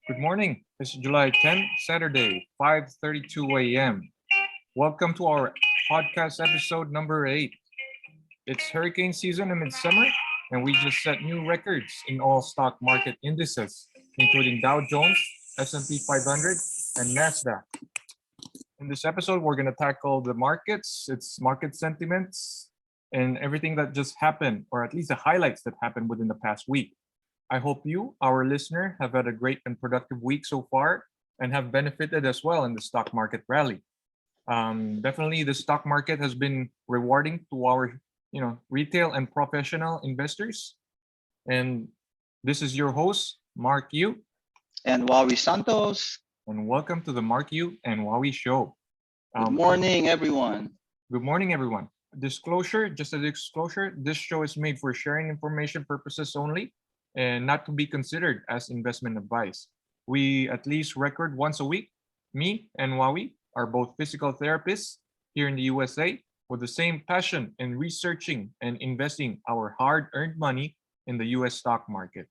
Good morning. It's July 10th, Saturday, 5:32 a.m. Welcome to our podcast episode number 8. It's hurricane season in midsummer, and we just set new records in all stock market indices, including Dow Jones, S&P 500, and Nasdaq. In this episode, we're going to tackle the markets, its market sentiments, and everything that just happened, or at least the highlights that happened within the past week. I hope you, our listener, have had a great and productive week so far and have benefited as well in the stock market rally. Definitely, the stock market has been rewarding to our, retail and professional investors. And this is your host, Mark Yu, And Wawi Santos. and welcome to the Mark Yu and Huawei Show. Good Um, morning, everyone. Good morning, everyone. Disclosure, just a disclosure, this show is made for sharing information purposes only and not to be considered as investment advice. We at least record once a week. Me and Huawei are both physical therapists here in the USA with the same passion in researching and investing our hard earned money in the US stock market.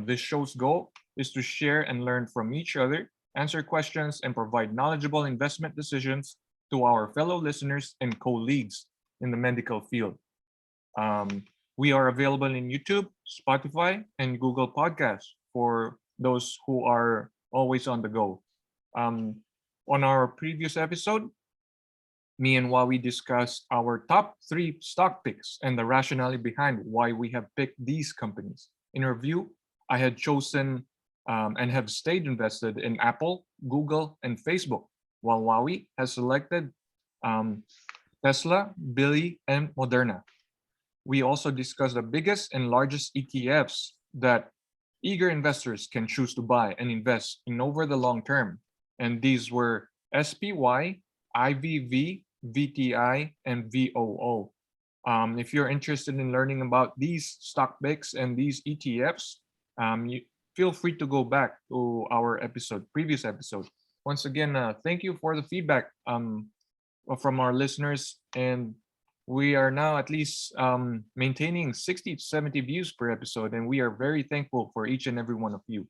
This show's goal is to share and learn from each other, answer questions, and provide knowledgeable investment decisions to our fellow listeners and colleagues in the medical field. Um, we are available in YouTube, Spotify, and Google Podcasts for those who are always on the go. Um, on our previous episode, me and Huawei discussed our top three stock picks and the rationale behind why we have picked these companies. In review, I had chosen and have stayed invested in Apple, Google, and Facebook, while Huawei has selected um, Tesla, Billy, and Moderna. We also discussed the biggest and largest ETFs that eager investors can choose to buy and invest in over the long term. And these were SPY, IVV, VTI, and VOO. If you're interested in learning about these stock picks and these ETFs, you feel free to go back to our previous episode. Once again, thank you for the feedback from our listeners, and we are now at least maintaining 60 to 70 views per episode, and we are very thankful for each and every one of you.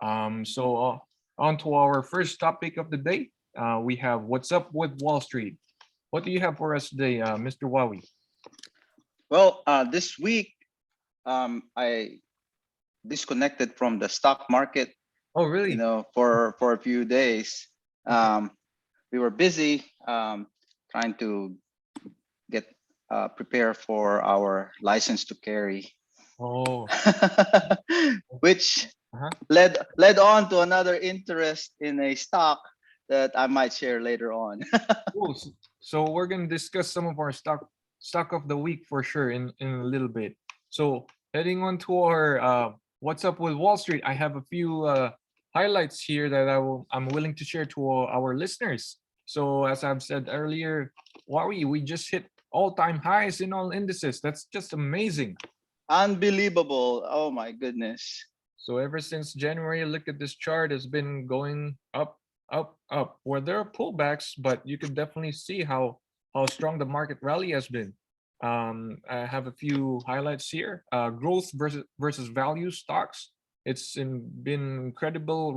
On to our first topic of the day. We have what's up with Wall Street. What do you have for us today, Mr. Wawi? This week I disconnected from the stock market, Oh, really? for a few days. We were busy trying to get prepare for our license to carry, Oh, which uh-huh. led on to another interest in a stock that I might share later on. Cool. So we're gonna discuss some of our stock of the week for sure in a little bit. So heading on to our what's up with Wall Street, I have a few highlights here that I'm willing to share to our listeners. So as I've said earlier, we just hit all-time highs in all indices. That's just amazing. Unbelievable. Oh my goodness. So ever since January, look at this chart has been going up, up, up. Where there are pullbacks, but you can definitely see how strong the market rally has been. I have a few highlights here. Growth versus value stocks. Been incredible,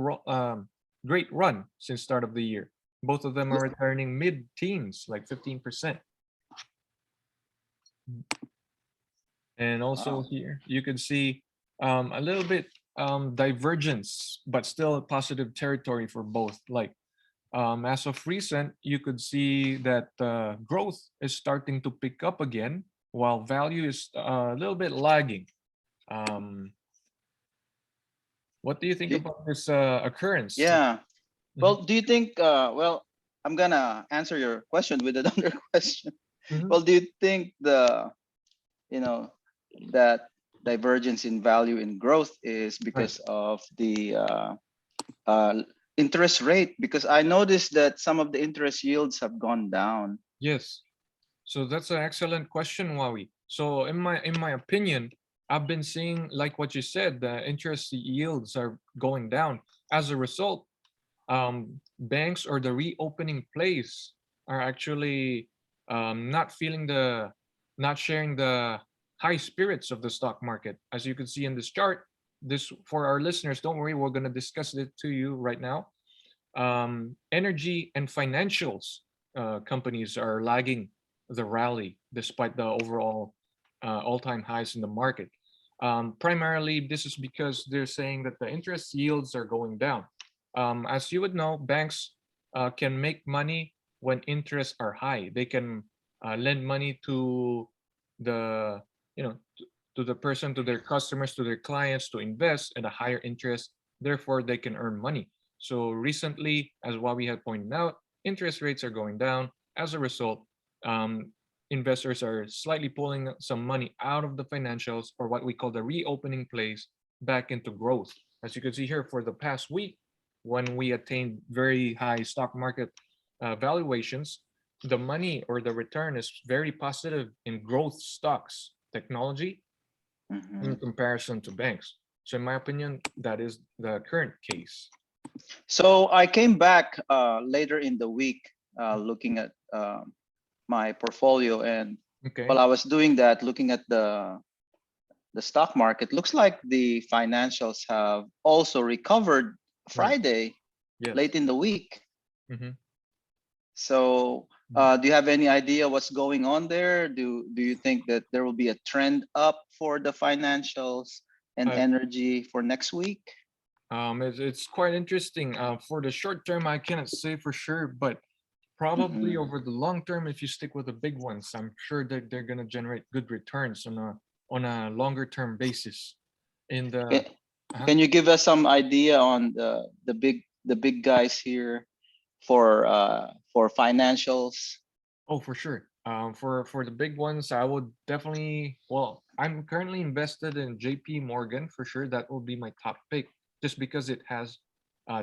great run since start of the year. Both of them are returning mid-teens, like 15%. And also Wow. here you can see a little bit divergence, but still a positive territory for both. Like as of recent, you could see that growth is starting to pick up again, while value is a little bit lagging. Um, what do you think Do- about this occurrence? yeah. Mhm, Well, do you think? I'm gonna answer your question with another question. mhm. Well, do you think you know, that divergence in value in growth is Right. because of the uh, interest rate? Because I noticed that some of the interest yields have gone down. Yes. So that's an excellent question, Wawi. So in my opinion, I've been seeing like what you said, the interest yields are going down. As a result, banks or the reopening plays are actually not feeling not sharing the high spirits of the stock market. As you can see in this chart, this for our listeners, don't worry, we're going to discuss it to you right now. Energy and financials companies are lagging the rally despite the overall all-time highs in the market. Primarily, this is because they're saying that the interest yields are going down. As you would know, banks can make money when interests are high. They can lend money to the you know to the person, to their customers, to their clients to invest at a higher interest. Therefore, they can earn money. So recently, as what we had pointed out, interest rates are going down. As a result, um, investors are slightly pulling some money out of the financials, or what we call the reopening plays, back into growth. As you can see here, for the past week, when we attained very high stock market valuations, the money or the return is very positive in growth stocks, technology, in Mhm. comparison to banks. So, in my opinion, that is the current case. So I came back later in the week looking at my portfolio, and while Okay. I was doing that, looking at the stock market, looks like the financials have also recovered Right. Friday late Yes. in the week. Mm-hmm. So do you have any idea what's going on there? Do you think that there will be a trend up for the financials and Uh, energy for next week? it's quite interesting. For the short term, I cannot say for sure, but probably Hmm. over the long term, if you stick with the big ones, I'm sure that they're gonna generate good returns on a longer term basis. In the Can, uh can you give us some idea on the big guys here for financials? Oh, for sure. For the big ones, I would definitely. Well, I'm currently invested in J.P. Morgan for sure. That will be my top pick, just because it has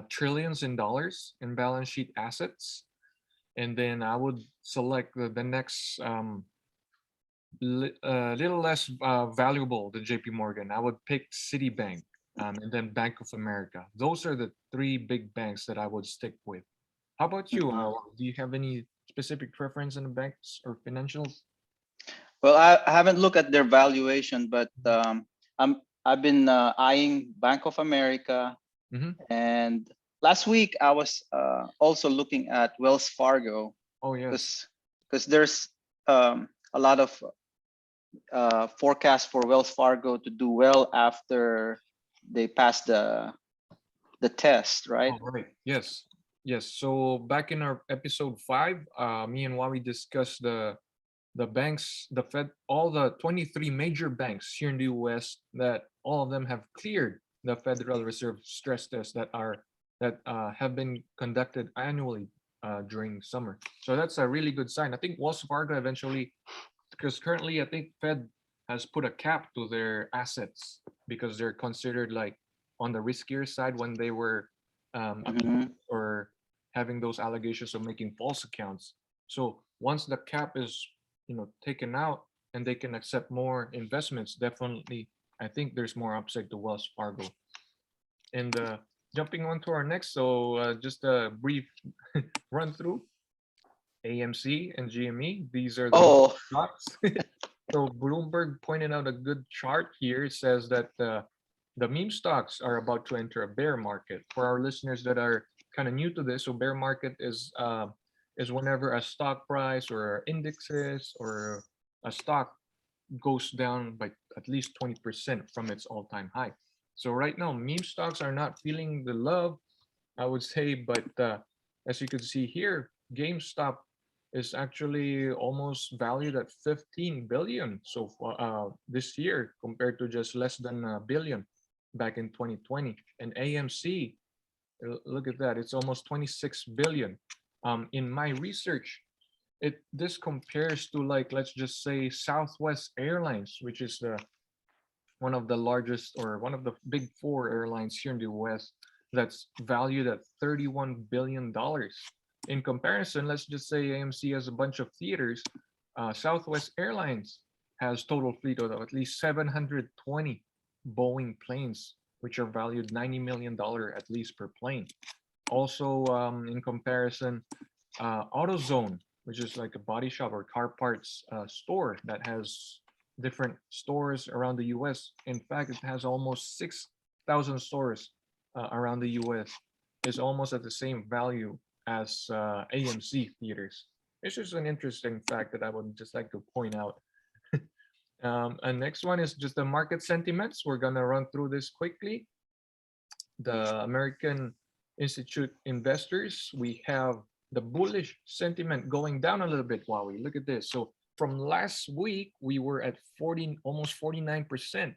trillions in dollars in balance sheet assets. And then I would select the next little less valuable than J.P. Morgan. I would pick Citibank, and then Bank of America. Those are the three big banks that I would stick with. How about you? Mhm. Do you have any specific preference in the banks or financials? Well, I haven't looked at their valuation, but I've been eyeing Bank of America, Mm-hmm. and last week I was also looking at Wells Fargo Oh yes. because there's a lot of forecast for Wells Fargo to do well after they pass the test, right? All right. Yes. Yes. So back in our episode 5, me and Wami discussed the banks, the Fed, all the 23 major banks here in the US, that all of them have cleared the Federal Reserve stress tests that have been conducted annually during summer. So that's a really good sign. I think Wells Fargo eventually, because currently I think Fed has put a cap to their assets because they're considered like on the riskier side when they were Hmm. accused or having those allegations of making false accounts. So once the cap is taken out and they can accept more investments, definitely I think there's more upside to Wells Fargo. And jumping on to our next, so just a brief run through AMC and GME. These are the Oh, stocks. So Bloomberg pointed out a good chart here. It says that the meme stocks are about to enter a bear market. For our listeners that are kind of new to this, so bear market is whenever a stock price or indexes or a stock goes down by at least 20% from its all-time high. So right now, meme stocks are not feeling the love, I would say, but as you can see here, GameStop is actually almost valued at 15 billion so far this year compared to just less than a billion back in 2020. And AMC, look at that, it's almost 26 billion. In my research, this compares to, like, let's just say Southwest Airlines, which is the one of the largest or one of the big four airlines here in the US, that's valued at $31 billion. In comparison, let's just say AMC has a bunch of theaters. Southwest Airlines has total fleet of at least 720 Boeing planes, which are valued $90 million at least per plane. Also, in comparison, AutoZone, which is like a body shop or car parts store that has different stores around the US. In fact, it has almost thousand stores around the U.S. is almost at the same value as AMC theaters. It's just an interesting fact that I would just like to point out. And next one is just the market sentiments. We're gonna run through this quickly. The American Institute investors, we have the bullish sentiment going down a little bit. Wow, we look at this. So from last week, we were at 40, almost 49%.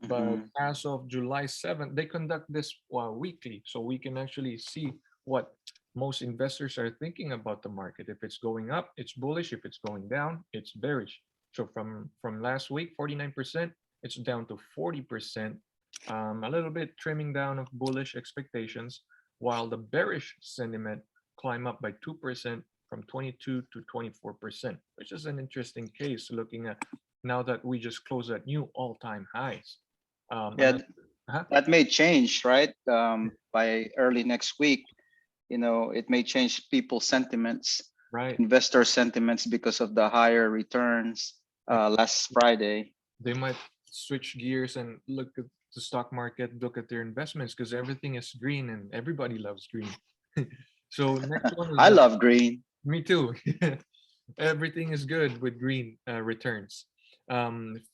But Mhm. as of July 7th, they conduct this weekly. So we can actually see what most investors are thinking about the market. If it's going up, it's bullish. If it's going down, it's bearish. So from last week, 49%, it's down to 40%, a little bit trimming down of bullish expectations, while the bearish sentiment climb up by 2% from 22 to 24%, which is an interesting case looking at now that we just closed at new all-time highs. Yeah, Another, uh that may change, right? By early next week, it may change people's sentiments, right. investor sentiments, because of the higher returns Like last Friday. they might switch gears and look at the stock market, look at their investments because everything is green and everybody loves green. So next one is I love green. me too. Everything is good with green returns.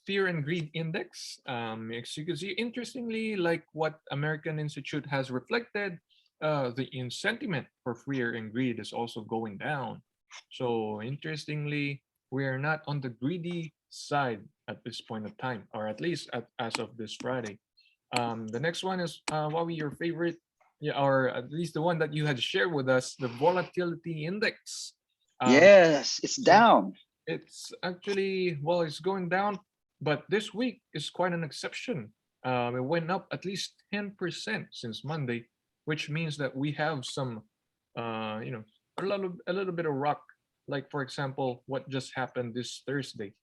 Fear and greed index. As you can see, interestingly, like what American Institute has reflected, the in sentiment for fear and greed is also going down. So interestingly, we are not on the greedy side at this point of time, or at least as of this Friday. The next one is Wawi, your favorite, yeah, or at least the one that you had shared with us, the volatility index. Um, Yes, it's so down. it's actually, well, it's going down, but this week is quite an exception. It went up at least 10% since Monday, which means that we have some, you know, a little bit of rock. Like for example, what just happened this Thursday.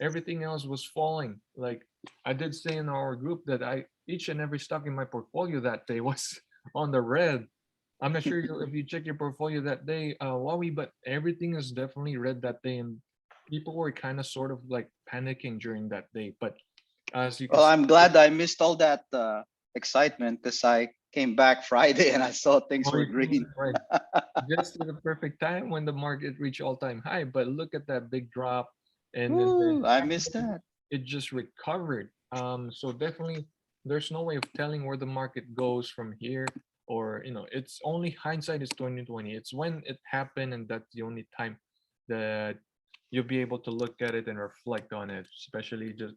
Everything else was falling. Like I did say in our group that each and every stock in my portfolio that day was on the red. I'm not sure if you check your portfolio that day, Huawei, but everything is definitely red that day, and people were kind of sort of like panicking during that day. But as you can Well, see, I'm glad I missed all that excitement, because I came back Friday and I saw things oh, were you came green. in right just at the perfect time when the market reached all-time high. But look at that big drop, and then Ooh, I missed that. it just recovered. So definitely, there's no way of telling where the market goes from here, or it's only hindsight is 2020. It's when it happened, and that's the only time that you'll be able to look at it and reflect on it, especially just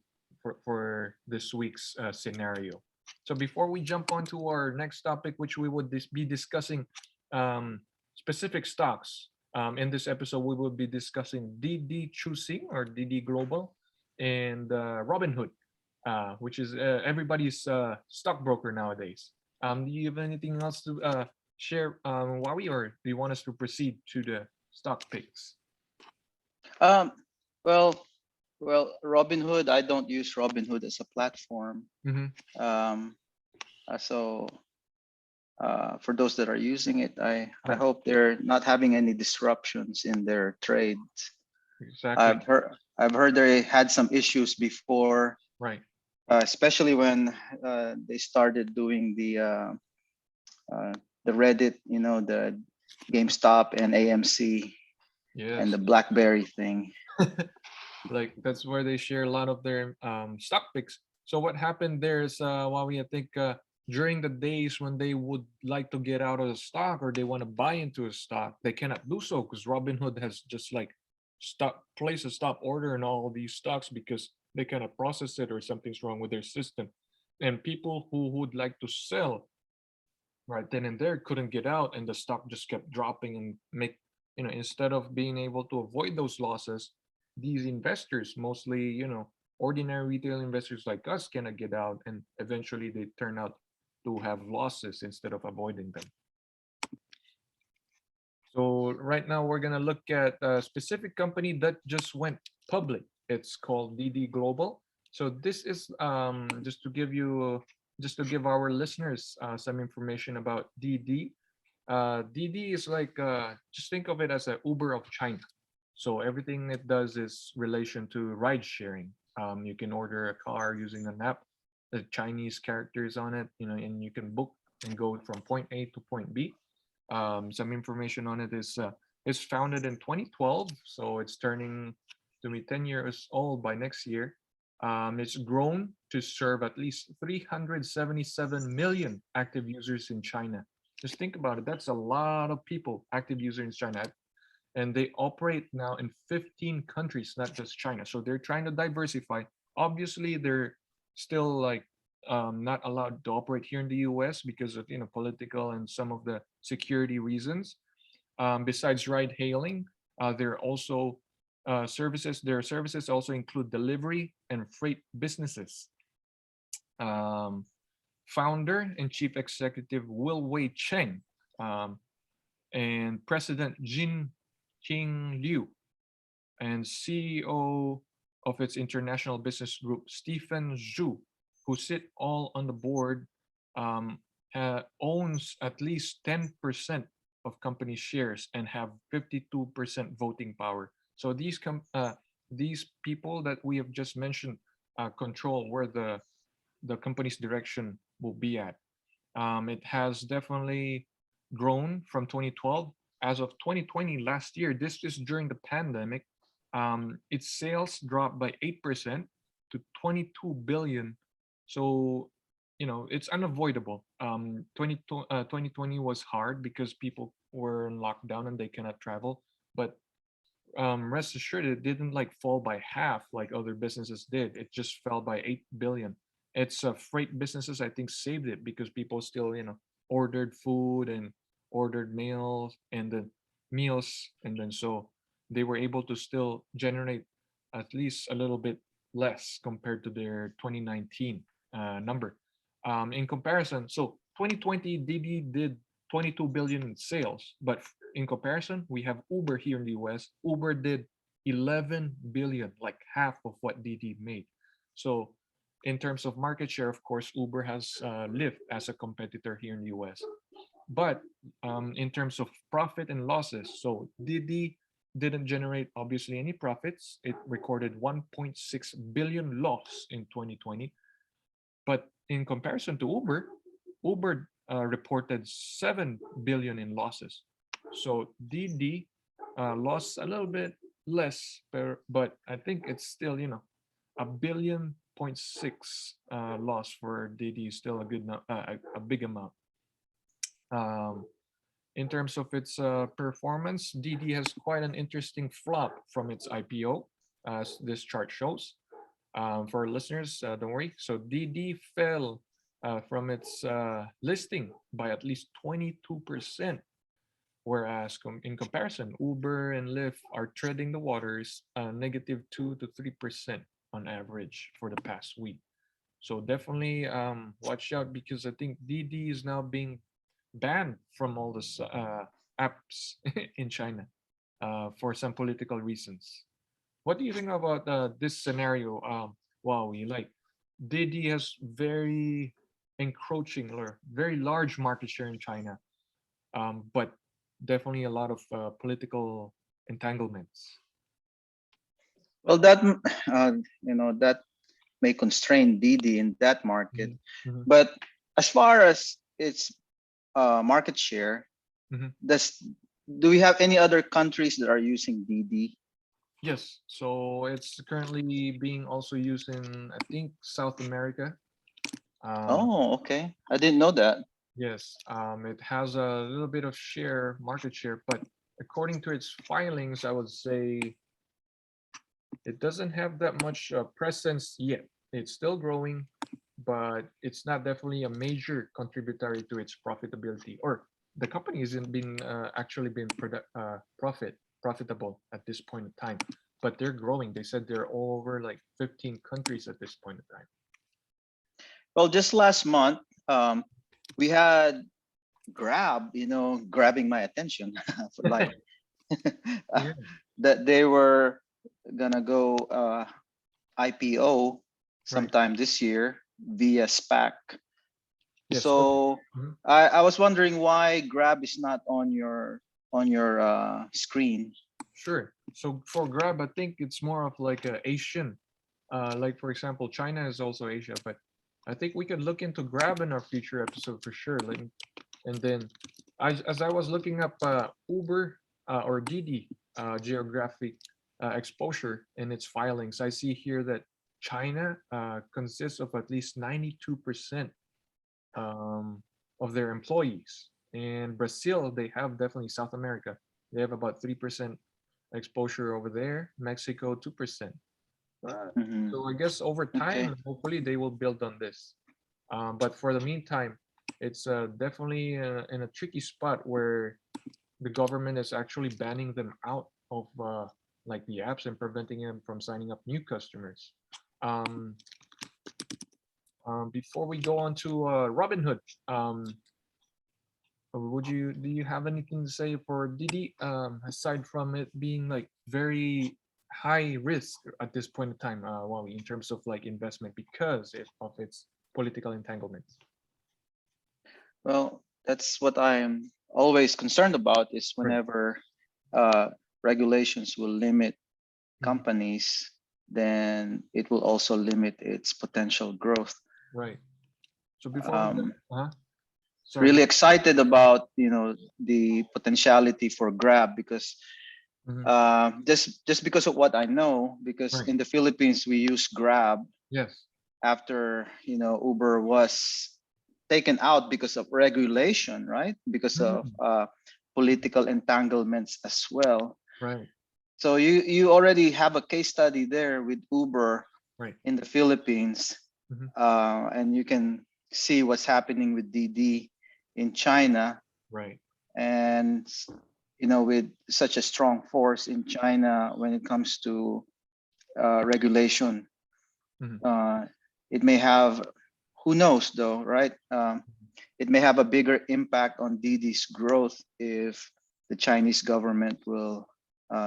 for this week's scenario. So before we jump on to our next topic, which we would be discussing specific stocks. In this episode, we will be discussing DD Choosing or DD Global and Robinhood, which is everybody's stockbroker nowadays. Do you have anything else to share, Wawi, or do you want us to proceed to the stock picks? Um, well, Robinhood. I don't use Robinhood as a platform. Mm-hmm. Um, so for those that are using it, I Right, hope they're not having any disruptions in their trades. exactly. I've heard they had some issues before, Right. especially when they started doing uh, the Reddit, the GameStop and AMC and Yes. the BlackBerry thing. Like that's where they share a lot of their stock picks. So what happened there is, Wawi, I think during the days when they would like to get out of the stock or they want to buy into a stock, they cannot do so because Robinhood has just like place a stop order on all these stocks because they cannot process it or something's wrong with their system. And people who would like to sell right then and there couldn't get out, and the stock just kept dropping and instead of being able to avoid those losses, these investors, mostly ordinary retail investors like us, cannot get out, and eventually they turn out to have losses instead of avoiding them. So right now we're gonna look at a specific company that just went public. It's called DD Global. So this is just to give our listeners some information about DD. DD is like just think of it as a Uber of China. So everything it does is relation to ride sharing. You can order a car using an app, the Chinese characters on it, and you can book and go from point A to point B. Some information on it is it's founded in 2012, so it's turning to be 10 years old by next year. It's grown to serve at least 377 million active users in China. Just think about it. That's a lot of people active users in China, and they operate now in 15 countries, not just China. So they're trying to diversify. Obviously, they're still like not allowed to operate here in the U.S. because of political and some of the security reasons. Besides ride hailing, there are also services. Their services also include delivery and freight businesses. Um, Founder and chief executive Will Wei Cheng, um, and President Jin Qing Liu, and CEO of its international business group, Stephen Zhu, who sit all on the board, um, owns at least 10% of company shares and have 52% voting power. So these people that we have just mentioned control where the company's direction will be at. It has definitely grown from 2012. As of 2020, last year, this is during the pandemic, its sales dropped by 8% to 22 billion. So, it's unavoidable. 2020 was hard because people were in lockdown and they cannot travel. But rest assured, it didn't like fall by half like other businesses did. It just fell by 8 billion. It's freight businesses, I think, saved it because people still, ordered food and ordered meals, and then so they were able to still generate at least a little bit less compared to their 2019 number. In comparison, so 2020 Didi did 22 billion in sales, but in comparison, we have Uber here in the US. Uber did 11 billion, like half of what Didi made. So in terms of market share, of course, Uber has Lyft as a competitor here in the US. But in terms of profit and losses, so Didi didn't generate obviously any profits. It recorded 1.6 billion loss in 2020. But in comparison to Uber, Uber reported 7 billion in losses. So Didi lost a little bit less, but I think it's still, a billion point six loss for Didi is still a a big amount. Um, in terms of its performance, Didi has quite an interesting flop from its IPO, as this chart shows. For our listeners, don't worry. So Didi fell from its listing by at least 22%, whereas in comparison, Uber and Lyft are treading the waters negative 2 to 3% on average for the past week. So definitely watch out because I think Didi is now being banned from all the apps in China for some political reasons. What do you think about this scenario? Huawei, like Didi has very encroaching or very large market share in China, but definitely a lot of political entanglements. Well, that that may constrain Didi in that market, Mhm, mhm, but as far as its market share, mhm. does do we have any other countries that are using Didi? Yes, so it's currently being also used in, I think, South America. Um, Oh, okay. I didn't know that. yes, it has a little bit of market share, but according to its filings, I would say it doesn't have that much presence yet. It's still growing, but it's not definitely a major contributory to its profitability. Or the company isn't been actually been profitable at this point in time, but they're growing. They said they're all over like 15 countries at this point in time. Well, just last month, we had Grab, grabbing my attention, like Yeah. that they were gonna go IPO Right. sometime this year via SPAC. Yes. So So mhm. I was wondering why Grab is not on your screen. Sure. So for Grab, I think it's more of like a Asian. Like for example, China is also Asia, but I think we could look into Grab in our future episode for sure. Like, and then, as I was looking up Uber or Didi geographic exposure in its filings, I see here that China consists of at least 92% of their employees. And Brazil, they have definitely South America. They have about 3% exposure over there. Mexico, 2%. Mhm. So I guess over Okay. time, hopefully they will build on this. But for the meantime, it's definitely in a tricky spot where the government is actually banning them out of like the apps and preventing them from signing up new customers. Um, before we go on to Robinhood, would you do you have anything to say for Didi aside from it being like very high risk at this point in time, Wally, in terms of like investment because of its political entanglements? Well, that's what I am always concerned about is Right. whenever uh, regulations will limit Mhm. companies, then it will also limit its potential growth. Right. So before we get, Um, sorry. Really excited about the potentiality for Grab because Mhm. just because of what I know, because Right. in the Philippines we use Grab Yes. after Uber was taken out because of regulation, right? Because of Mhm. political entanglements as well. Right. So you already have a case study there with Uber Right. in the Philippines, Mhm. and you can see what's happening with DD in China, Right. and with such a strong force in China when it comes to regulation, Mhm. uh, it may have, who knows though, right? It may have a bigger impact on DD's growth if the Chinese government will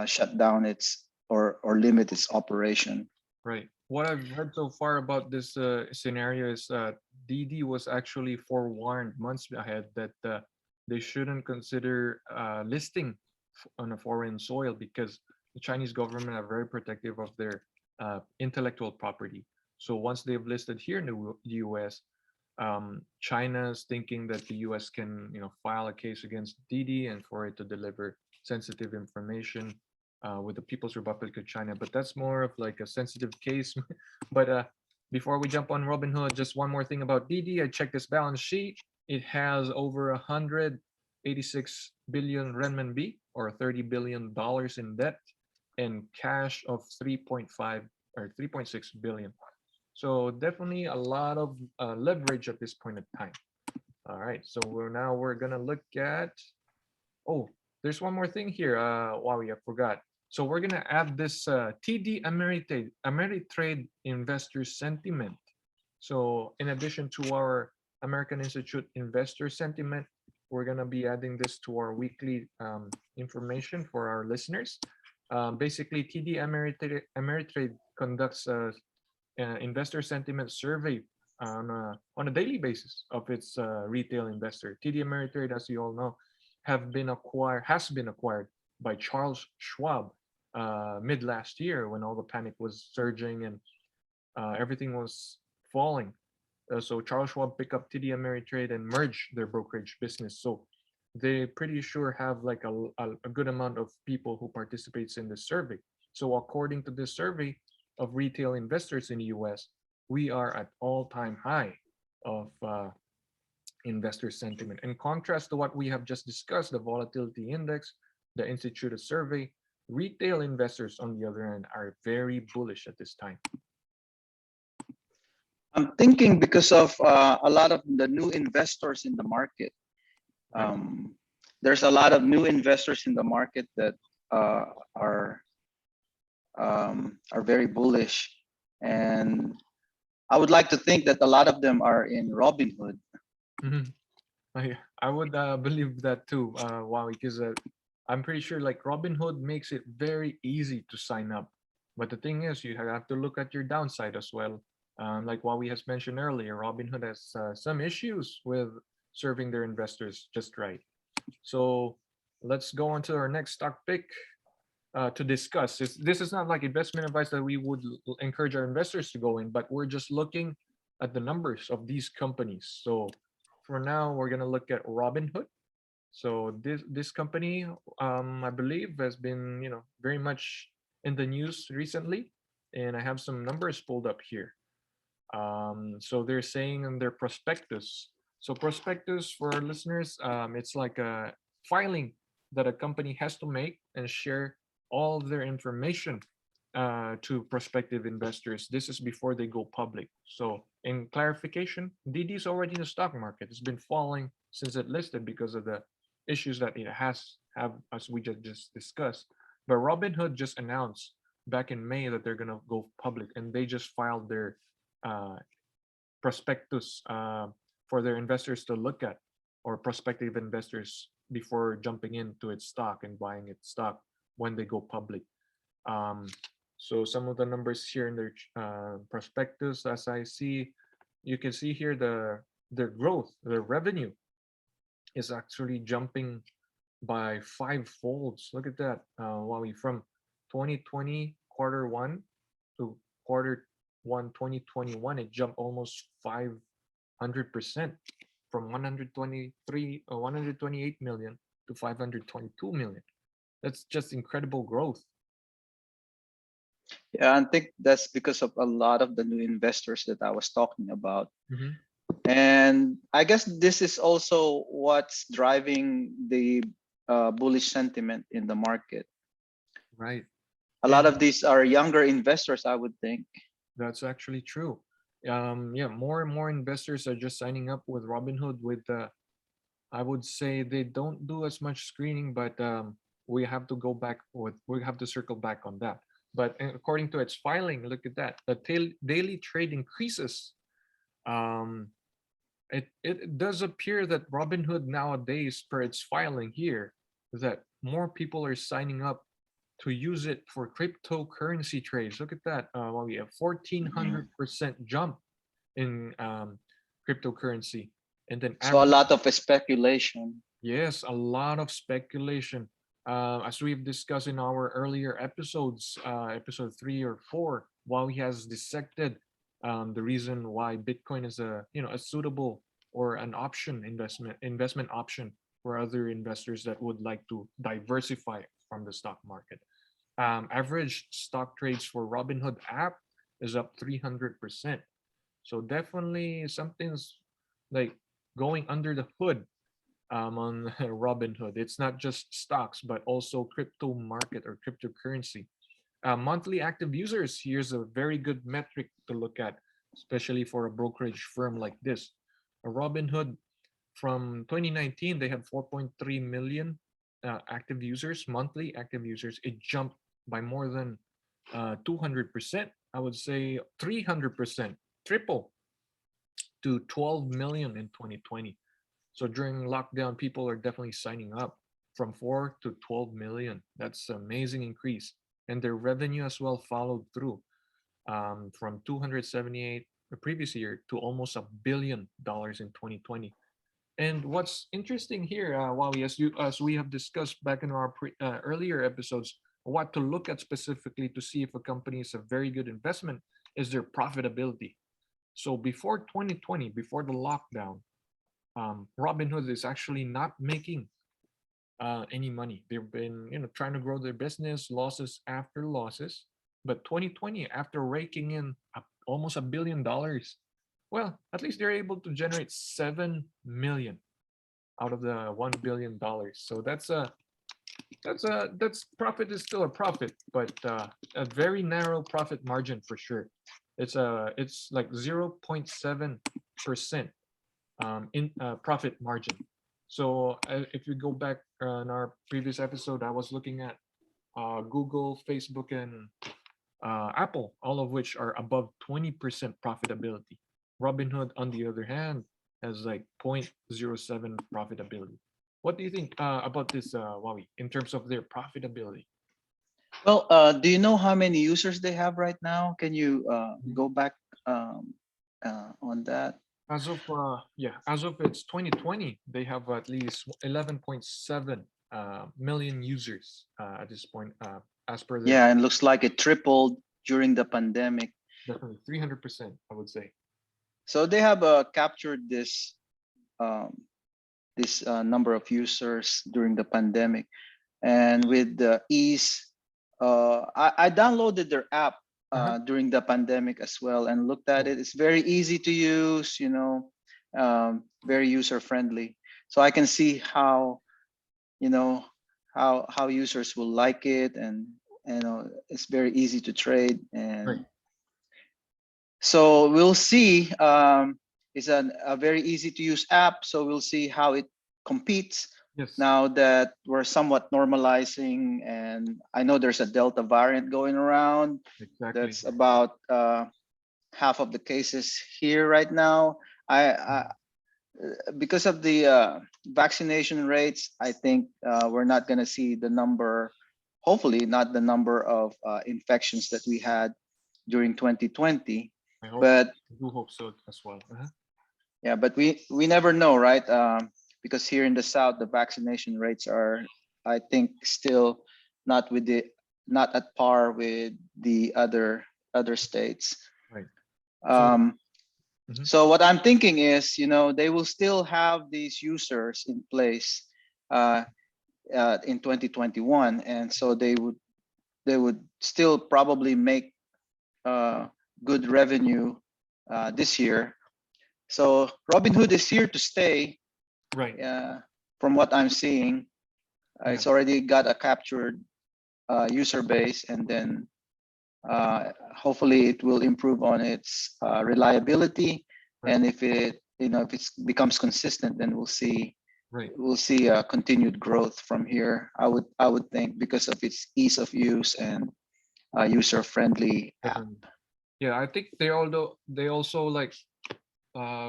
shut down its or limit its operation. Right. What I've heard so far about this scenario is Didi was actually forewarned months ahead that they shouldn't consider listing on a foreign soil because the Chinese government are very protective of their intellectual property. So once they've listed here in the US, China's thinking that the US can, file a case against Didi and for it to deliver sensitive information with the People's Republic of China. But that's more of like a sensitive case. But before we jump on Robinhood, just one more thing about Didi. I checked this balance sheet. It has over 186 billion renminbi or $30 billion in debt and cash of 3.5 or 3.6 billion. So definitely a lot of leverage at this point in time. All right, so we're gonna look at. Oh, there's one more thing here. Wow, I forgot. So we're gonna add this TD Ameritrade investor sentiment. So in addition to our American Institute investor sentiment, we're gonna be adding this to our weekly information for our listeners. Basically, TD Ameritrade conducts investor sentiment survey on a daily basis of its retail investor. TD Ameritrade, as you all know, has been acquired by Charles Schwab mid last year when all the panic was surging and everything was falling. So Charles Schwab picked up TD Ameritrade and merged their brokerage business. So they pretty sure have like a good amount of people who participates in this survey. So according to this survey of retail investors in the US, we are at all-time high of investor sentiment. In contrast to what we have just discussed, the volatility index, the instituted survey, retail investors on the other end are very bullish at this time. I'm thinking because of a lot of the new investors in the market. Right. Um, there's a lot of new investors in the market that uh, are are very bullish, and I would like to think that a lot of them are in Robinhood. Mhm. I would believe that too, wow, because I'm pretty sure like Robinhood makes it very easy to sign up. But the thing is, you have to look at your downside as well. Like what we has mentioned earlier, Robinhood has some issues with serving their investors just right. So let's go on to our next stock pick to discuss. This is not like investment advice that we would encourage our investors to go in, but we're just looking at the numbers of these companies. So for now, we're gonna look at Robinhood. So this company, I believe, has been very much in the news recently, and I have some numbers pulled up here. So they're saying in their prospectus. So prospectus for our listeners, it's like a filing that a company has to make and share all of their information to prospective investors. This is before they go public. So in clarification, DD is already in the stock market. It's been falling since it listed because of the issues that it has have, as we just discussed. But Robinhood just announced back in May that they're gonna go public, and they just filed their uh, prospectus for their investors to look at, or prospective investors, before jumping into its stock and buying its stock when they go public. Um, so some of the numbers here in their prospectus, as I see, you can see here their growth, their revenue is actually jumping by 5 folds. Look at that. Huawei, from 2020 quarter one to quarter one 2021, it jumped almost 500%, from 123 or 128 million to 522 million. That's just incredible growth. Yeah, I think that's because of a lot of the new investors that I was talking about. Mhm. And I guess this is also what's driving the bullish sentiment in the market. Right. A lot And of these are younger investors, I would think. that's actually true. Yeah, more and more investors are just signing up with Robinhood with I would say they don't do as much screening, but we have to circle back on that. But according to its filing, look at that. The daily trade increases. Um, it does appear that Robinhood nowadays, per its filing here, that more people are signing up to use it for cryptocurrency trades. Look at that. Well, we have Mhm. 1400% jump in cryptocurrency, and then So a average. lot of speculation. Yes, a lot of speculation. As we've discussed in our earlier episodes, episode 3 or 4, while he has dissected the reason why Bitcoin is a suitable or an option investment option for other investors that would like to diversify from the stock market. Average stock trades for Robinhood app is up 300%. So definitely something's like going under the hood on Robinhood. It's not just stocks, but also crypto market or cryptocurrency. Monthly active users, here's a very good metric to look at, especially for a brokerage firm like this. A Robinhood, from 2019, they had 4.3 million active users, monthly active users. It jumped by more than 200%. I would say 300%, triple, to 12 million in 2020. So during lockdown, people are definitely signing up, from 4 to 12 million. That's an amazing increase. And their revenue as well followed through, from 278 the previous year to almost $1 billion in 2020. And what's interesting here, Wally, as we have discussed back in our earlier episodes, what to look at specifically to see if a company is a very good investment is their profitability. So before 2020, before the lockdown, Robinhood is actually not making any money. They've been, trying to grow their business, losses after losses. But 2020, after raking in almost $1 billion, well, at least they're able to generate 7 million out of the $1 billion. So that's profit is still a profit, but a very narrow profit margin for sure. It's like 0.7% in profit margin. So if you go back in our previous episode, I was looking at Google, Facebook, and Apple, all of which are above 20% profitability. Robinhood, on the other hand, has like 0.07 profitability. What do you think about this, Wawi, in terms of their profitability? Well, do you know how many users they have right now? Can you Mhm. go back on that? As of it's 2020, they have at least 11.7 million users at this point, as per their Yeah, and looks like it tripled during the pandemic. definitely 300%, I would say. So they have captured um, this number of users during the pandemic, and with the ease, I downloaded their app Uh-huh. during the pandemic as well and looked at Oh, it. It's very easy to use, very user friendly. So I can see how, you know, how users will like it, and it's very easy to trade. right. And so we'll see. It's a very easy to use app, so we'll see how it competes Yes, now that we're somewhat normalizing. And I know there's a Delta variant going around. exactly. That's about half of the cases here right now. I because of the vaccination rates, I think we're not going to see the number, hopefully not the number of infections that we had during 2020. But I do hope so as well. Uh-huh. yeah, but we never know, right? Because here in the south, the vaccination rates are, I think, still not with the not at par with the other states. Right. So, Um, mhm, so what I'm thinking is, they will still have these users in place uh, in 2021, and so they would still probably make uh, good revenue this year. So Robinhood is here to stay. right. From what I'm seeing, Yeah. it's already got a captured user base, and then hopefully it will improve on its reliability. Right. And if it becomes consistent, then we'll see Right. continued growth from here. I would think, because of its ease of use and user friendly app. Definitely. Yeah, I think they also like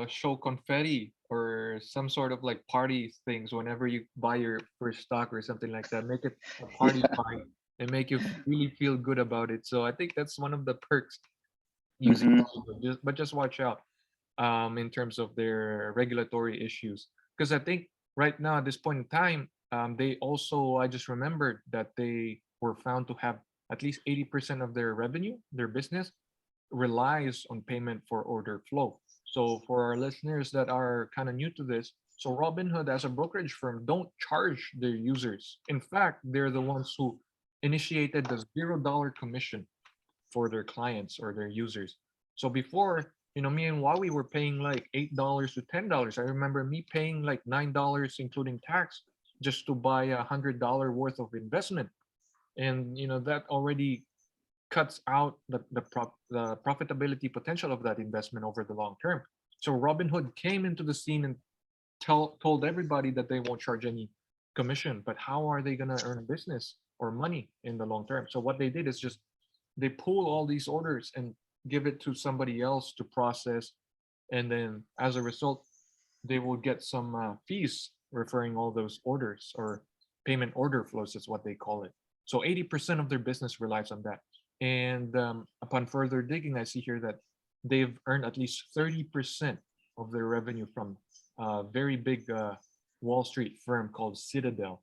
show confetti or some sort of like party things whenever you buy your first stock or something like that. Make it a party Yeah. buy and make you really feel good about it. So I think that's one of the perks using Hmm. Robinhood. But just watch out in terms of their regulatory issues, because I think right now at this point in time, they also, I just remembered that they were found to have at least 80% of their revenue, their business relies on payment for order flow. So for our listeners that are kind of new to this, so Robinhood as a brokerage firm don't charge their users. In fact, they're the ones who initiated the $0 commission for their clients or their users. So before, me and Huawei were paying like $8 to $10. I remember me paying like $9, including tax, just to buy $100 worth of investment. And that already cuts out the profitability potential of that investment over the long term. So Robinhood came into the scene and told everybody that they won't charge any commission. But how are they going to earn business or money in the long term? So what they did is just they pull all these orders and give it to somebody else to process, and then as a result, they will get some fees referring all those orders, or payment order flows is what they call it. So 80% of their business relies on that. And upon further digging, I see here that they've earned at least 30% of their revenue from a very big Wall Street firm called Citadel.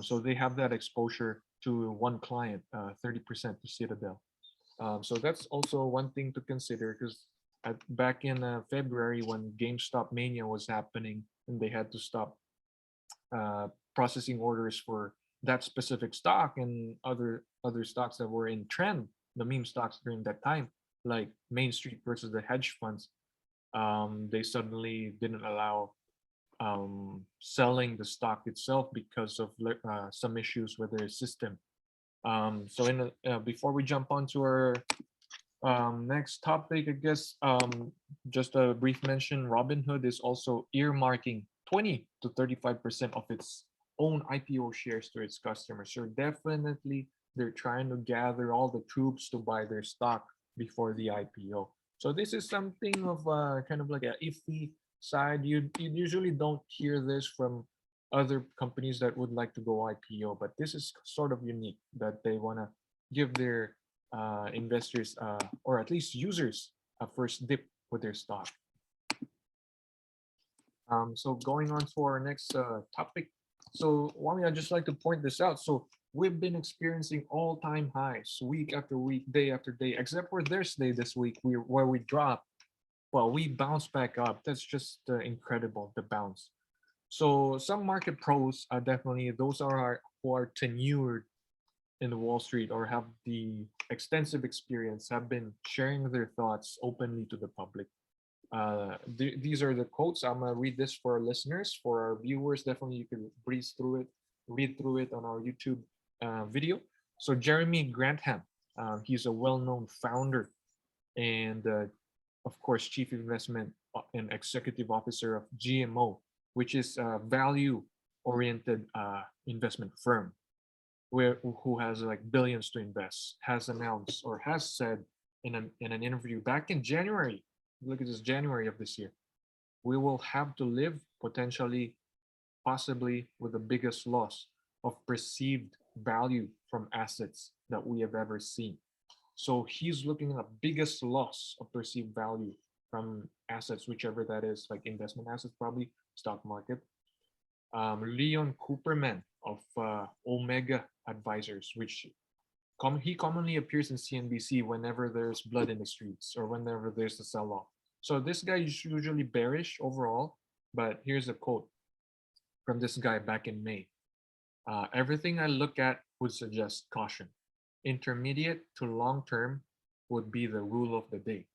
So they have that exposure to one client, 30% to Citadel. So that's also one thing to consider, because back in February, when GameStop mania was happening and they had to stop processing orders for that specific stock and other stocks that were in trend, the meme stocks during that time, like Main Street versus the hedge funds, they suddenly didn't allow selling the stock itself because of some issues with their system. So before we jump on to our next topic, I guess just a brief mention, Robinhood is also earmarking 20 to 35% of its own IPO shares to its customers. So definitely they're trying to gather all the troops to buy their stock before the IPO. So this is something of kind of like a iffy side. You usually don't hear this from other companies that would like to go IPO, but this is sort of unique that they want to give their investors or at least users a first dip with their stock. So going on to our next topic. So Wami, I'd just like to point this out. So we've been experiencing all-time highs week after week, day after day, except for Thursday this week, where we dropped well, we bounce back up. That's just incredible, the bounce. So some market pros are definitely those are who are tenured in the Wall Street or have the extensive experience have been sharing their thoughts openly to the public. These are the quotes. I'm gonna read this for our listeners, for our viewers. Definitely, you can breeze through it, read through it on our YouTube video. So Jeremy Grantham, he's a well-known founder and, of course, chief investment and executive officer of GMO, which is a value-oriented investment firm who has like billions to invest, has announced or has said in an interview back in January. Look at this, January of this year. We will have to live potentially, possibly, with the biggest loss of perceived value from assets that we have ever seen. So he's looking at the biggest loss of perceived value from assets, whichever that is, like investment assets, probably stock market. Leon Cooperman of Omega Advisors, which he commonly appears in CNBC whenever there's blood in the streets or whenever there's a sell-off. So this guy is usually bearish overall, but here's a quote from this guy back in May. Everything I look at would suggest caution. Intermediate to long term would be the rule of the day.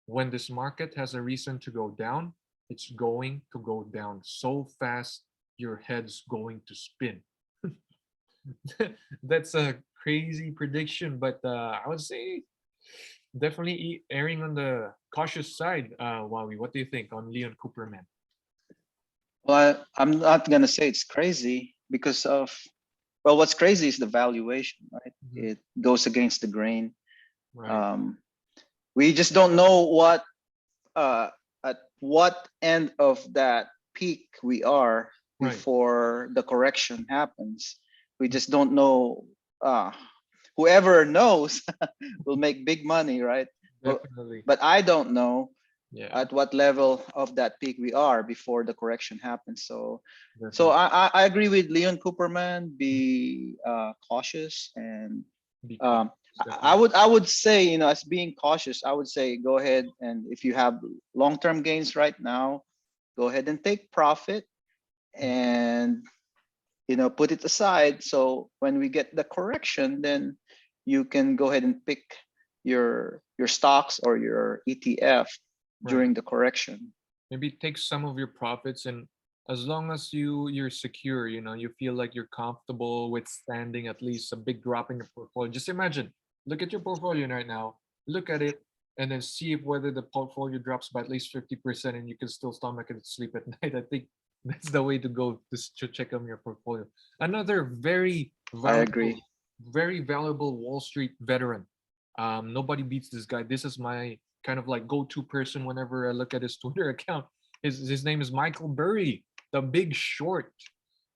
When this market has a reason to go down, it's going to go down so fast your head's going to spin. That's a crazy prediction, but I would say definitely erring on the cautious side. Wawi, what do you think on Leon Cooperman? Well, I'm not gonna say it's crazy because of, well, what's crazy is the valuation, right? Mhm. It goes against the grain. Right, Um, we just don't know what at what end of that peak we are right. before the correction happens. We just don't know. Uh, Whoever knows will make big money, right? But, Definitely. but I don't know Yeah, at what level of that peak we are before the correction happens. So definitely. I agree with Leon Cooperman. Be cautious, and Be cautious, um, I definitely. would I would say, as being cautious, I would say go ahead, and if you have long term gains right now, go ahead and take profit Mhm. and put it aside. So when we get the correction, then you can go ahead and pick your stocks or your ETF Right. during the correction. Maybe take some of your profits, and as long as you're secure, you feel like you're comfortable withstanding at least a big drop in your portfolio. Just imagine, look at your portfolio right now, look at it, and then see if whether the portfolio drops by at least 50% and you can still stomach and sleep at night. I think that's the way to go to check on your portfolio. Another I agree. very valuable Wall Street veteran. Nobody beats this guy. This is my kind of like go-to person whenever I look at his Twitter account. His name is Michael Burry, the Big Short,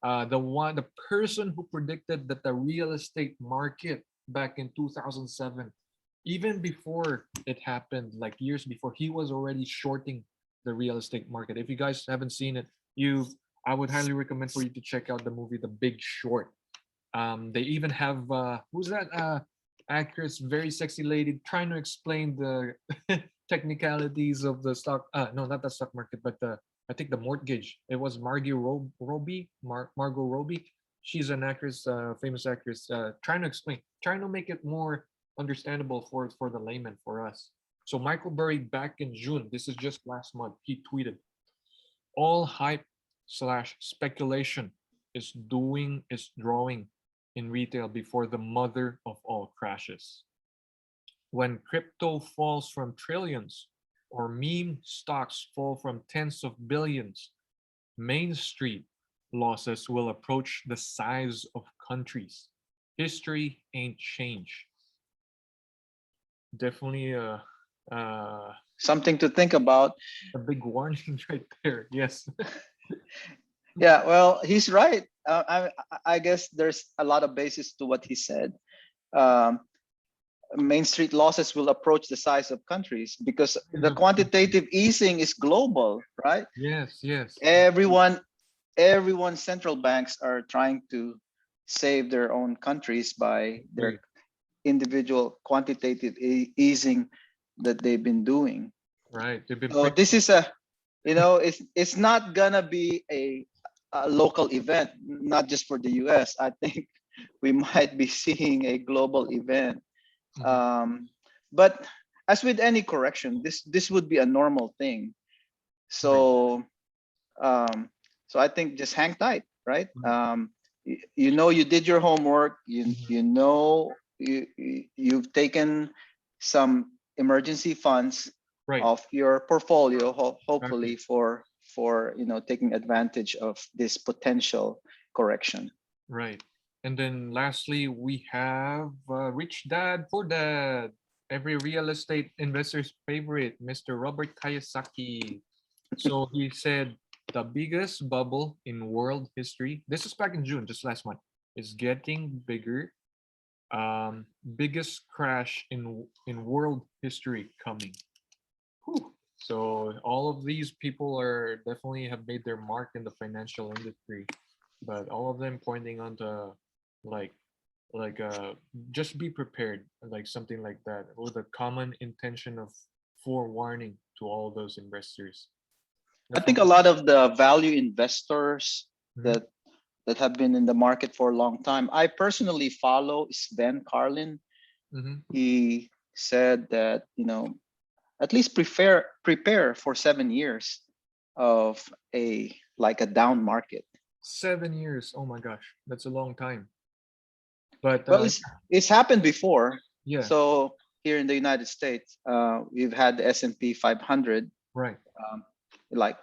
the person who predicted that the real estate market back in 2007, even before it happened, like years before, he was already shorting the real estate market. If you guys haven't seen it, I would highly recommend for you to check out the movie The Big Short. They even have who's that actress, very sexy lady, trying to explain the technicalities of the stock. No, not the stock market, but I think the mortgage. It was Margot Robbie. She's an actress, famous actress, trying to explain, trying to make it more understandable for the layman, for us. So Michael Burry back in June, this is just last month, he tweeted, all hype slash speculation is drawing in retail before the mother of all crashes. When crypto falls from trillions or meme stocks fall from tens of billions, Main Street losses will approach the size of countries. History ain't changed. Definitely uh, Something to think about. a big warning right there. Yes. Yeah, well, he's right. I guess there's a lot of basis to what he said. Um, Main Street losses will approach the size of countries because the quantitative easing is global, right? Yes, yes. Everyone, everyone, central banks are trying to save their own countries by their Agree. individual quantitative easing that they've been doing. Right. They've been So printing. this is it's not gonna be a local event, not just for the US. I think we might be seeing a global event. Mhm. Um, but as with any correction, this would be a normal thing. Right. So um, so I think just hang tight, right? Mhm. You know you did your homework. Mhm. You know you've taken some emergency funds Right. of your portfolio, hopefully Exactly. for taking advantage of this potential correction. Right. And then lastly, we have Rich Dad Poor Dad, every real estate investor's favorite, Mr. Robert Kiyosaki. So he said the biggest bubble in world history, this is back in June, just last month, is getting bigger. Biggest crash in world history coming. Whew. So all of these people are definitely have made their mark in the financial industry, but all of them pointing on the like like just be prepared, like something like that, with a common intention of forewarning to all those investors. I think a Definitely. lot of the value investors Mhm. that that have been in the market for a long time. I personally follow Sven Carlin. Mhm. He said that at least prepare for 7 years of a like a down market. 7 years. Oh my gosh, that's a long time. But Well, it's happened before. yeah, So here in the United States, we've had the S&P 500. right, Um, like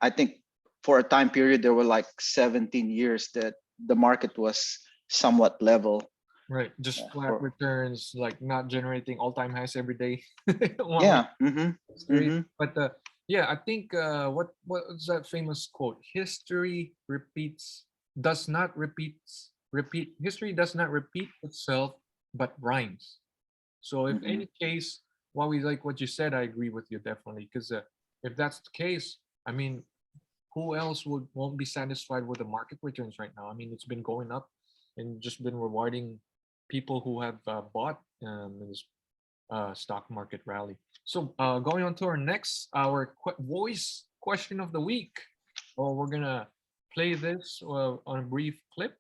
I think for a time period there were like 17 years that the market was somewhat level. right. Just flat For returns, like not generating all-time highs every day. One way yeah, mm-hmm, straight. mm-hmm, But yeah, I think what was that famous quote? History repeats does not repeat. History does not repeat itself, but rhymes. So if mm-hmm. any case, while we like what you said, I agree with you definitely. Because if that's the case, I mean, who else won't be satisfied with the market returns right now? I mean, it's been going up and just been rewarding people who have bought in this stock market rally. So going on to our next, our voice question of the week. Well, we're gonna play this on a brief clip.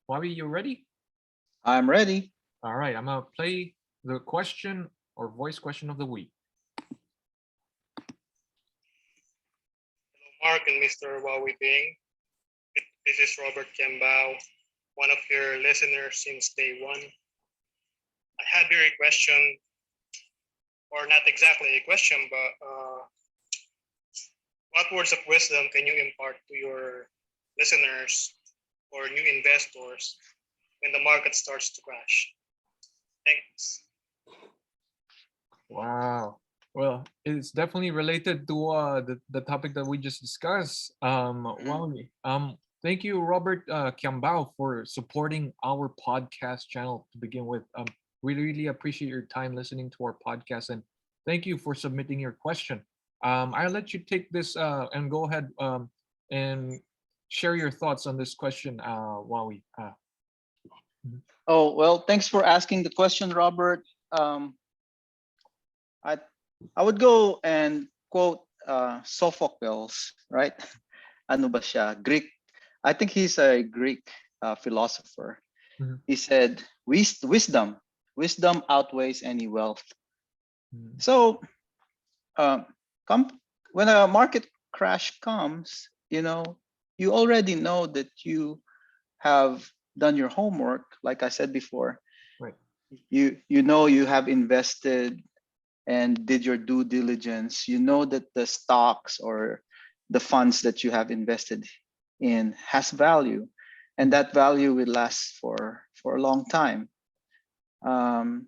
Bobby, you ready? I'm ready. All right, I'm gonna play the question or voice question of the week. Mark and Mr. Wawi Bing. This is Robert Kiambao, one of your listeners since day one. I have here a question, or not exactly a question, but what words of wisdom can you impart to your listeners or new investors when the market starts to crash? Thanks. Wow. Well, it's definitely related to the topic that we just discussed. Mhm. Thank you, Robert Kiambao, for supporting our podcast channel to begin with. We really appreciate your time listening to our podcast, and thank you for submitting your question. I'll let you take this and go ahead and share your thoughts on this question, Wawi. Mhm. Oh, well, thanks for asking the question, Robert. I I would go and quote Sophocles, right? Ano ba siya? Greek. I think he's a Greek philosopher. Mhm. He said, wisdom outweighs any wealth." Mhm. So, um, come when a market crash comes, you already know that you have done your homework. Like I said before, Right. you know you have invested and did your due diligence. You know that the stocks or the funds that you have invested in has value, and Mhm. that value will last for a long time. Um,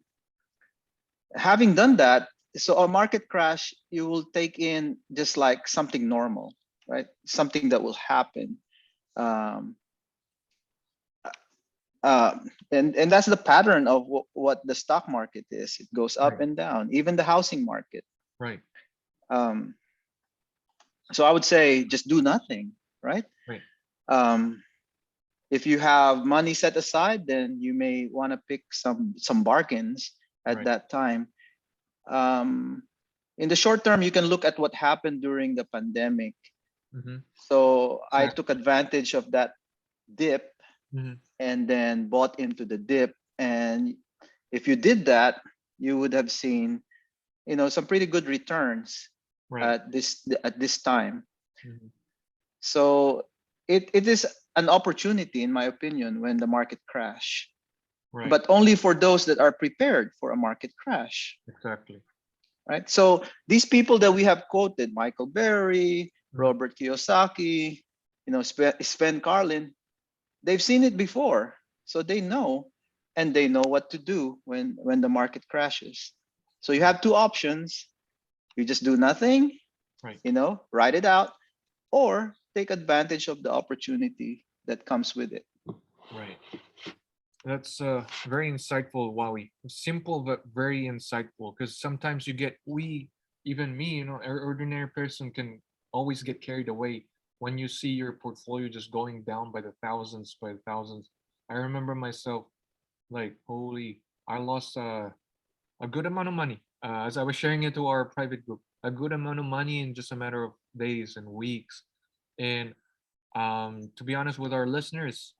Having done that, so a market crash, you will take in just like something normal, right? Something that will happen. Um, and that's the pattern of what the stock market is. It goes up Right. and down, even the housing market. Right. Um, so I would say just do nothing, right? Right. Um, if you have money set aside, then you may want to pick some bargains at Right. that time. Um, in the short term, you can look at what happened during the pandemic. Mm-hmm. So I Exactly. took advantage of that dip Mm-hmm. and then bought into the dip. And if you did that, you would have seen, some pretty good returns Right. at this time. Mm-hmm. So it is an opportunity, in my opinion, when the market crash, Right. but only for those that are prepared for a market crash, Exactly. right? So these people that we have quoted, Michael Berry, Mm-hmm. Robert Kiyosaki, Sven Carlin, they've seen it before, so they know, and they know what to do when the market crashes. So you have two options: you just do nothing, Right. ride it out, or take advantage of the opportunity that comes with it. Right. That's very insightful, Wowie. Simple but very insightful. Because sometimes you get even me, an ordinary person can always get carried away when you see your portfolio just going down by the thousands, by the thousands. I remember myself like, holy, I lost a good amount of money. As I was sharing it to our private group, a good amount of money in just a matter of days and weeks. And to be honest with our listeners,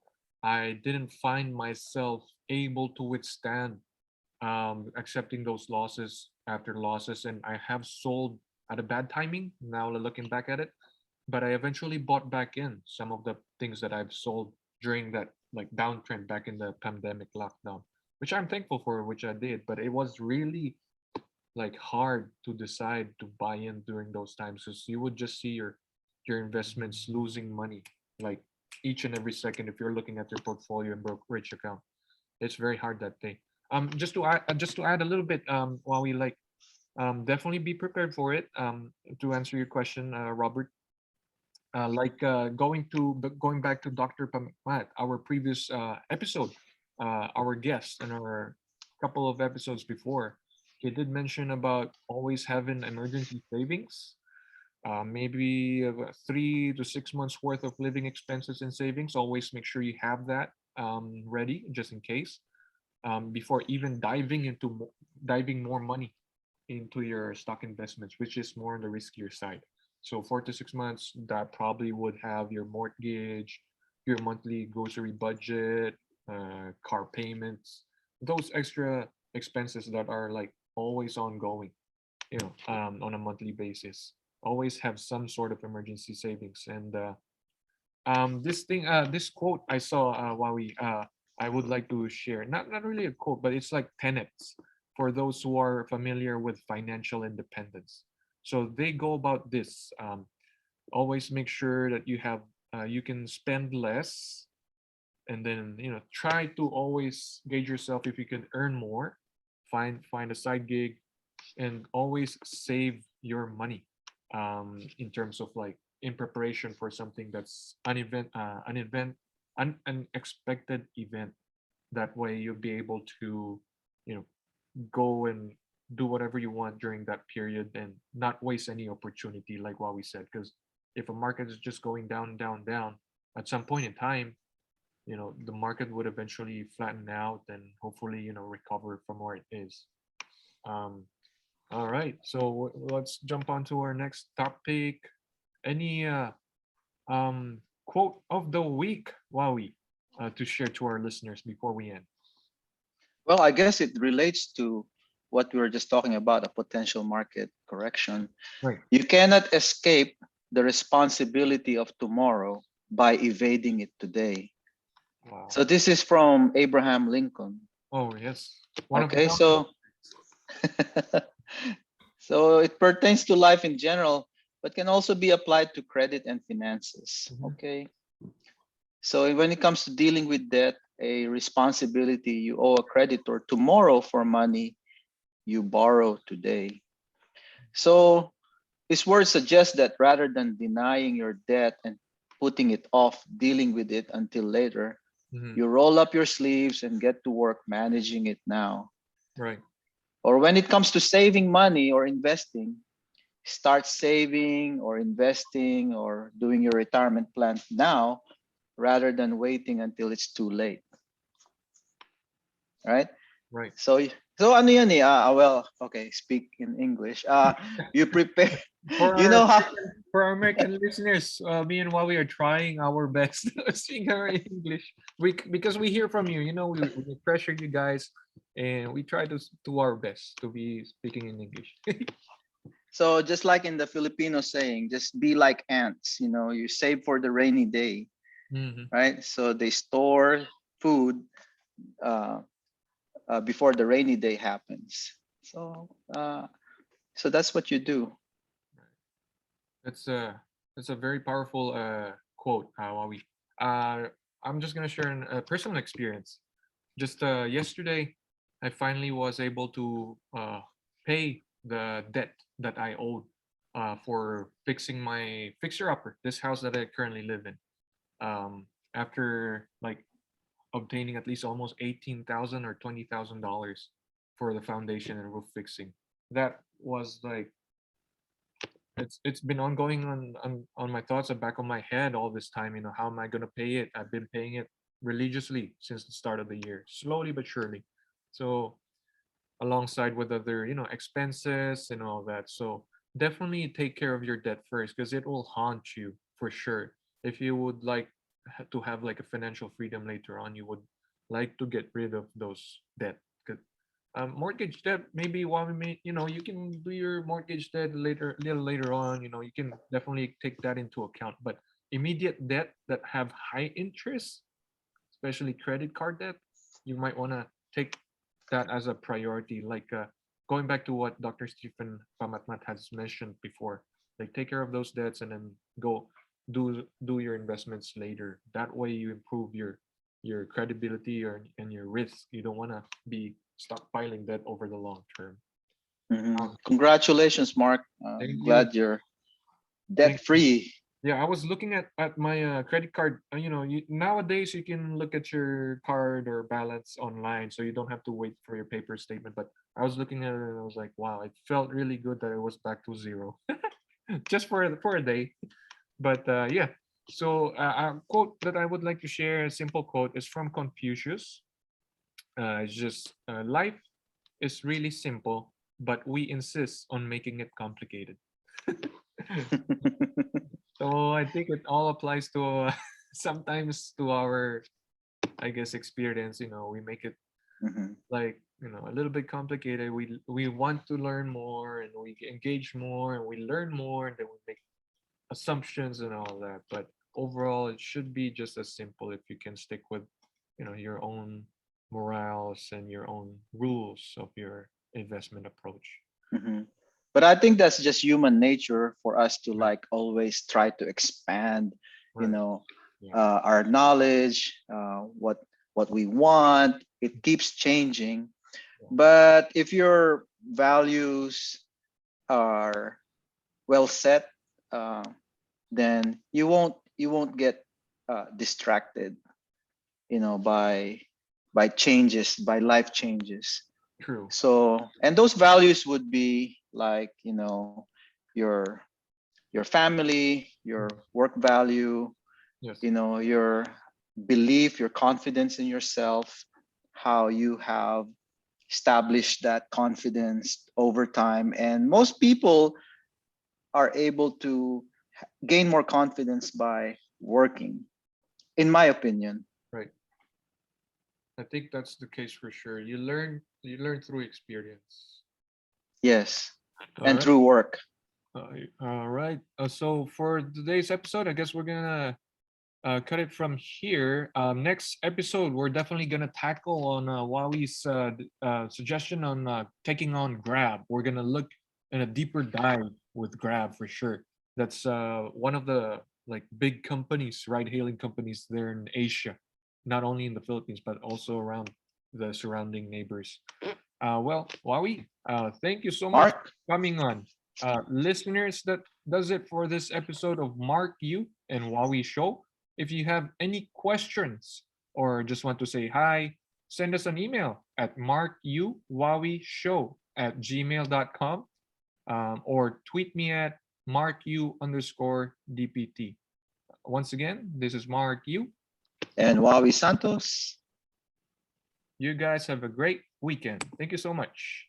I didn't find myself able to withstand accepting those losses after losses, and I have sold at a bad timing. Now looking back at it, but I eventually bought back in some of the things that I've sold during that like downtrend back in the pandemic lockdown, which I'm thankful for, which I did. But it was really like hard to decide to buy in during those times because you would just see your investments losing money like each and every second if you're looking at your portfolio and brokerage account. It's very hard that day. Just to add a little bit, while we like definitely be prepared for it. To answer your question, Robert, going back to Dr. Pamat, our previous episode, our guest and our couple of episodes before, he did mention about always having emergency savings, maybe 3 to 6 months worth of living expenses and savings. Always make sure you have that ready just in case, before even diving more money into your stock investments, which is more on the riskier side. So 4 to 6 months, that probably would have your mortgage, your monthly grocery budget, car payments, those extra expenses that are like always ongoing, on a monthly basis. Always have some sort of emergency savings. And this quote I saw, while I would like to share. Not really a quote, but it's like tenets for those who are familiar with financial independence. So they go about this. Always make sure that you can spend less, and then try to always gauge yourself if you can earn more. Find a side gig, and always save your money in terms of like in preparation for something that's unexpected event. That way you'll be able to you know go and do whatever you want during that period and not waste any opportunity, like what we said. Because if a market is just going down, down, down, at some point in time, the market would eventually flatten out and hopefully recover from where it is. um all right, so let's jump on to our next topic. Any quote of the week, Wowie, to share to our listeners before we end? Well, I guess it relates to what we were just talking about, a potential market correction. Right. You cannot escape the responsibility of tomorrow by evading it today. Wow. So this is from Abraham Lincoln. Oh yes, one of the Okay, founders. so so it pertains to life in general, but can also be applied to credit and finances. Mhm. Okay, so when it comes to dealing with debt, a responsibility you owe a creditor tomorrow for money you borrow today. So his words suggest that rather than denying your debt and putting it off dealing with it until later, Mhm. you roll up your sleeves and get to work managing it now. Right. Or when it comes to saving money or investing, start saving or investing or doing your retirement plan now rather than waiting until it's too late. Right? Right. So So ano yan eh, well, okay, speak in English. You prepare, For you our know how, for our American listeners, me and Huawei are trying our best to speak our English. Because we hear from you. You know, we pressure you guys, and we try to do our best to be speaking in English. so just like in the Filipino saying, just be like ants, you know, you save for the rainy day, Mhm. right? So they store food uh, before the rainy day happens. So, so that's what you do. That's a very powerful quote, Huawei. Uh, I'm just gonna share a personal experience. Just yesterday, I finally was able to pay the debt that I owed for fixing my fixer upper, this house that I currently live in. After like obtaining at least almost 18,000 or $20,000 for the foundation and roof fixing. That was like it's been ongoing on my thoughts and back of my head all this time. You know, how am I gonna pay it? I've been paying it religiously since the start of the year, slowly but surely. So alongside with other, you know, expenses and all that. So definitely take care of your debt first because it will haunt you for sure. If you would like to have like a financial freedom later on, you would like to get rid of those debt. 'Cause, mortgage debt, maybe while we may, you know, you can do your mortgage debt later, little later on. You know, you can definitely take that into account. But immediate debt that have high interest, especially credit card debt, you might want to take that as a priority. Like going back to what Dr. Stephen Pamatmat has mentioned before, like take care of those debts and then go do your investments later. That way you improve your credibility and your risk. You don't want to be stockpiling debt over the long term. Congratulations, Mark. Thank you. Glad you're Thank debt you. free. Yeah, I was looking at my credit card. You know, nowadays you can look at your card or balance online, so you don't have to wait for your paper statement. But I was looking at it and I was like, wow, it felt really good that it was back to zero, just for a day. But yeah, so a quote that I would like to share, a simple quote, is from Confucius. It's just life is really simple, but we insist on making it complicated. So I think it all applies to sometimes to our, I guess, experience. You know, we make it Mhm. like, you know, a little bit complicated. We want to learn more and we engage more and we learn more and then we make assumptions and all that. But overall, it should be just as simple if you can stick with, you know, your own morals and your own rules of your investment approach. Mhm. But I think that's just human nature for us to Right. like always try to expand, you Right. know, Yeah. our knowledge, what we want. It keeps changing. Yeah. But if your values are well set, uh, then you won't get distracted, you know, by changes, by life changes. True. So, and those values would be like, you know, your your family, your Mhm. work value, Yes. you know, your belief, your confidence in yourself, how you have established that confidence over time. And most people are able to gain more confidence by working, in my opinion. Right. I think that's the case for sure. You learn through experience. Yes. All And right. through work. All right. So for today's episode, I guess we're gonna cut it from here. Next episode, we're definitely gonna tackle on Wowie's suggestion on taking on Grab. We're gonna look in a deeper dive with Grab for sure. That's one of the like big companies, ride-hailing companies there in Asia, not only in the Philippines but also around the surrounding neighbors. Well, Wowie, thank you so much Mark? for coming on. Listeners, that does it for this episode of Mark You and Wowie Show. If you have any questions or just want to say hi, send us an email at markuwowieshow@gmail.com, or tweet me at marku_dpt. Once again, this is Mark You. And Wawi Santos. You guys have a great weekend. Thank you so much.